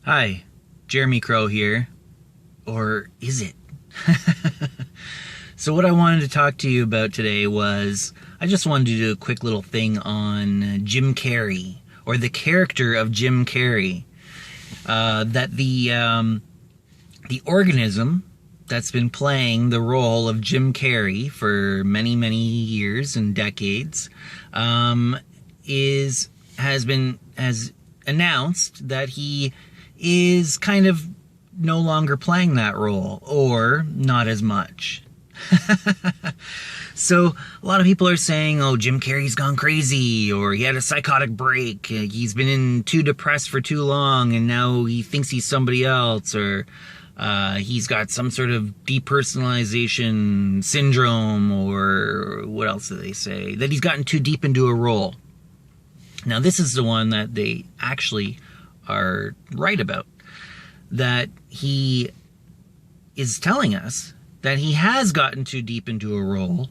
Hi, Jeremy Crow here. Or is it? So what I wanted to talk to you about today was I just wanted to do a quick little thing on Jim Carrey, or the character of Jim Carrey. That the organism that's been playing the role of Jim Carrey for many, many years and decades has announced that he is kind of no longer playing that role, or not as much. So a lot of people are saying, oh, Jim Carrey's gone crazy, or he had a psychotic break, he's been too depressed for too long and now he thinks he's somebody else, or he's got some sort of depersonalization syndrome, or what else do they say? That he's gotten too deep into a role. Now, this is the one that they actually are right about. That he is telling us that he has gotten too deep into a role,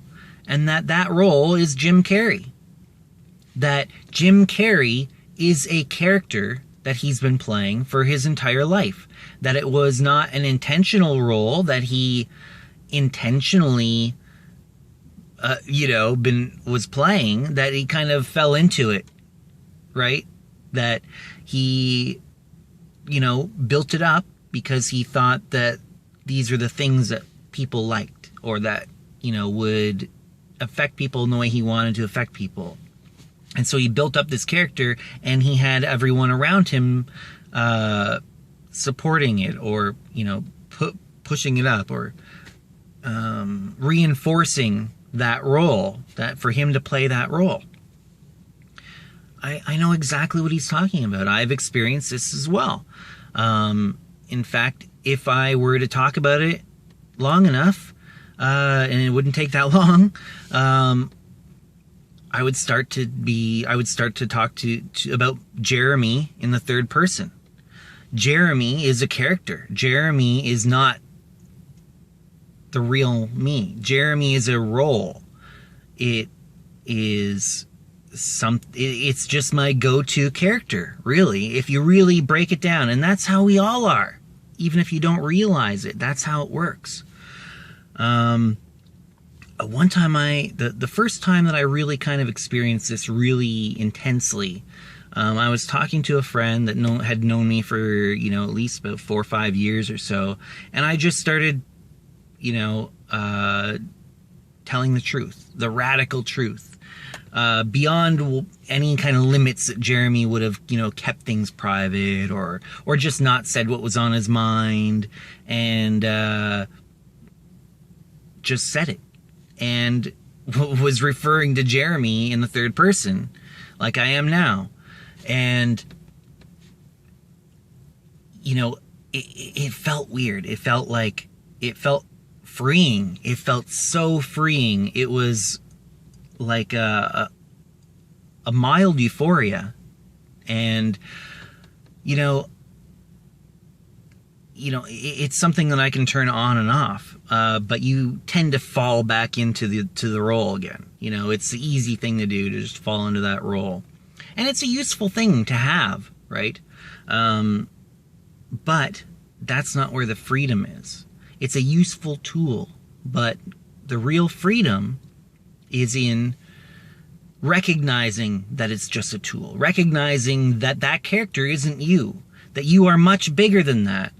and that role is Jim Carrey. That Jim Carrey is a character that he's been playing for his entire life. That it was not an intentional role that he intentionally, was playing, that he kind of fell into it, right? That he, built it up because he thought that these are the things that people liked, or that, would affect people in the way he wanted to affect people. And so he built up this character, and he had everyone around him supporting it, or, pushing it up, or reinforcing that role, that for him to play that role. I know exactly what he's talking about. I've experienced this as well. In fact, if I were to talk about it long enough, and it wouldn't take that long, I would start to talk to about Jeremy in the third person. Jeremy is a character. Jeremy is not the real me. Jeremy is a role. It's just my go-to character, really, if you really break it down. And that's how we all are. Even if you don't realize it, that's how it works. One time the first time that I really kind of experienced this really intensely, I was talking to a friend that had known me for, at least about 4 or 5 years or so. And I just started, telling the truth, the radical truth. Beyond any kind of limits that Jeremy would have, kept things private, or just not said what was on his mind, and just said it, and was referring to Jeremy in the third person, like I am now. And, it felt weird. It felt freeing. It felt so freeing. It was like a mild euphoria. And it's something that I can turn on and off, but you tend to fall back into the role again. It's the easy thing to do, to just fall into that role, and it's a useful thing to have, right? But that's not where the freedom is. It's a useful tool, but the real freedom is in recognizing that it's just a tool, recognizing that that character isn't you, that you are much bigger than that.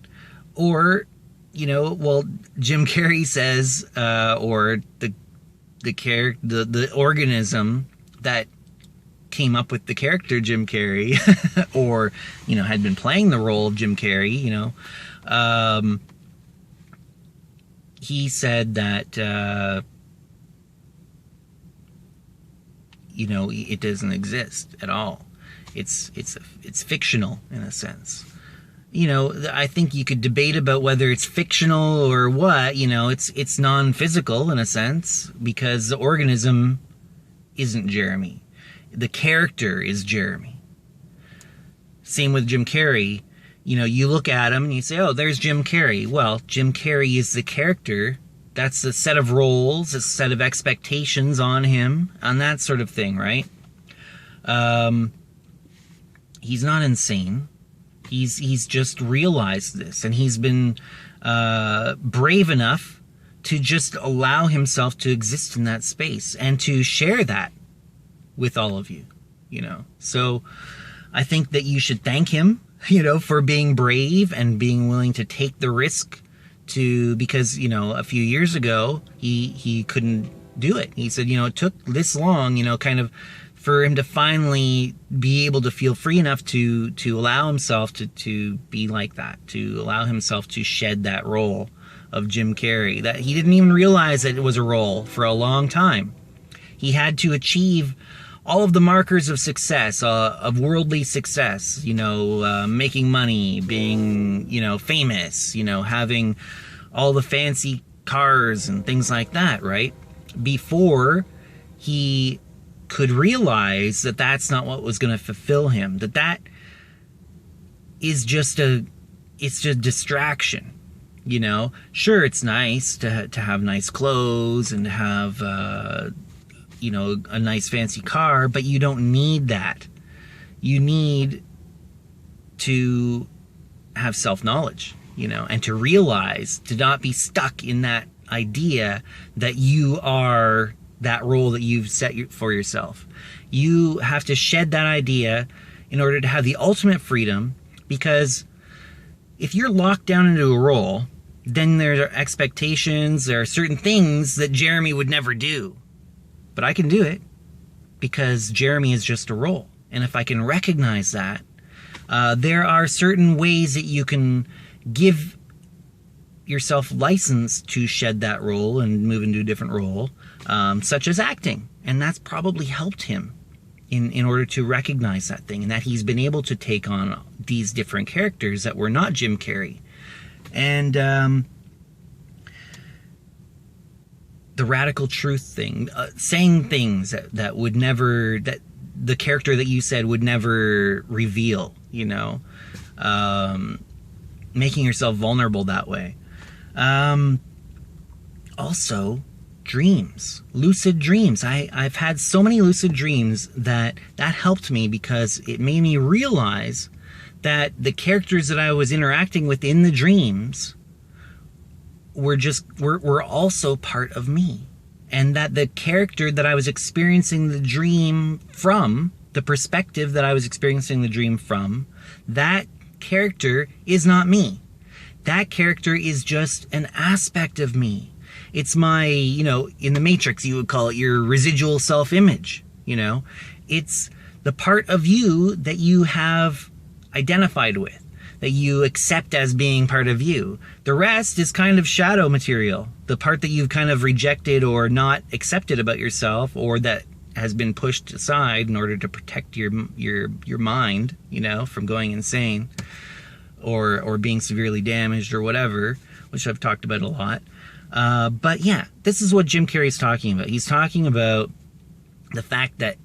Or, Jim Carrey says, or the organism that came up with the character Jim Carrey, or, had been playing the role of Jim Carrey, he said that, it doesn't exist at all. It's fictional in a sense. I think you could debate about whether it's fictional or what. It's non-physical in a sense, because the organism isn't Jeremy. The character is Jeremy. Same with Jim Carrey. You look at him and you say, oh, there's Jim Carrey. Well, Jim Carrey is the character. That's a set of roles, a set of expectations on him, and that sort of thing, right? He's not insane. He's just realized this, and he's been brave enough to just allow himself to exist in that space and to share that with all of you, you know. So I think that you should thank him, you know, for being brave and being willing to take the risk because, you know, a few years ago, he couldn't do it. He said, you know, it took this long, you know, kind of for him to finally be able to feel free enough to allow himself to be like that, to allow himself to shed that role of Jim Carrey, that he didn't even realize that it was a role for a long time. He had to achieve all of the markers of success, of worldly success, you know, making money, being, you know, famous, you know, having all the fancy cars and things like that, right? Before he could realize that that's not what was going to fulfill him, that is just it's just distraction, you know. Sure, it's nice to have nice clothes and to have you know, a nice fancy car, but you don't need that. You need to have self-knowledge, you know, and to realize, to not be stuck in that idea that you are that role that you've set for yourself. You have to shed that idea in order to have the ultimate freedom, because if you're locked down into a role, then there are expectations, there are certain things that Jeremy would never do. But I can do it because Jeremy is just a role. And if I can recognize that, there are certain ways that you can give yourself license to shed that role and move into a different role, such as acting. And that's probably helped him in order to recognize that thing, and that he's been able to take on these different characters that were not Jim Carrey. And the radical truth thing, saying things that would never, that the character that you said would never reveal, you know, making yourself vulnerable that way. Also, dreams, lucid dreams. I've had so many lucid dreams that helped me, because it made me realize that the characters that I was interacting with in the dreams were also part of me. And that the character that I was experiencing the dream from, the perspective that I was experiencing the dream from, that character is not me. That character is just an aspect of me. It's my, you know, in the Matrix, you would call it your residual self-image, you know. It's the part of you that you have identified with, that you accept as being part of you. The rest is kind of shadow material. The part that you've kind of rejected or not accepted about yourself, or that has been pushed aside in order to protect your mind, you know, from going insane or being severely damaged or whatever, which I've talked about a lot. But yeah, this is what Jim Carrey's talking about. He's talking about the fact that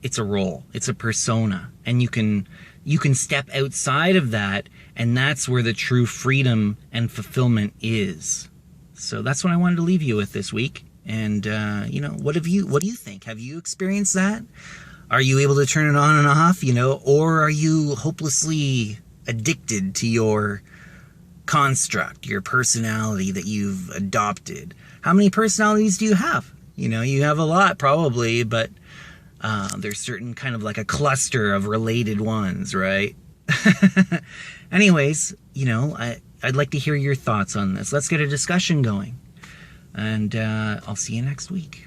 it's a role, it's a persona, and you can step outside of that, and that's where the true freedom and fulfillment is. So that's what I wanted to leave you with this week. And you know, what do you think? Have you experienced that? Are you able to turn it on and off, you know, or are you hopelessly addicted to your construct, your personality that you've adopted? How many personalities do you have? You know, you have a lot probably, but there's certain kind of like a cluster of related ones, right? Anyways, you know, I'd like to hear your thoughts on this. Let's get a discussion going. And I'll see you next week.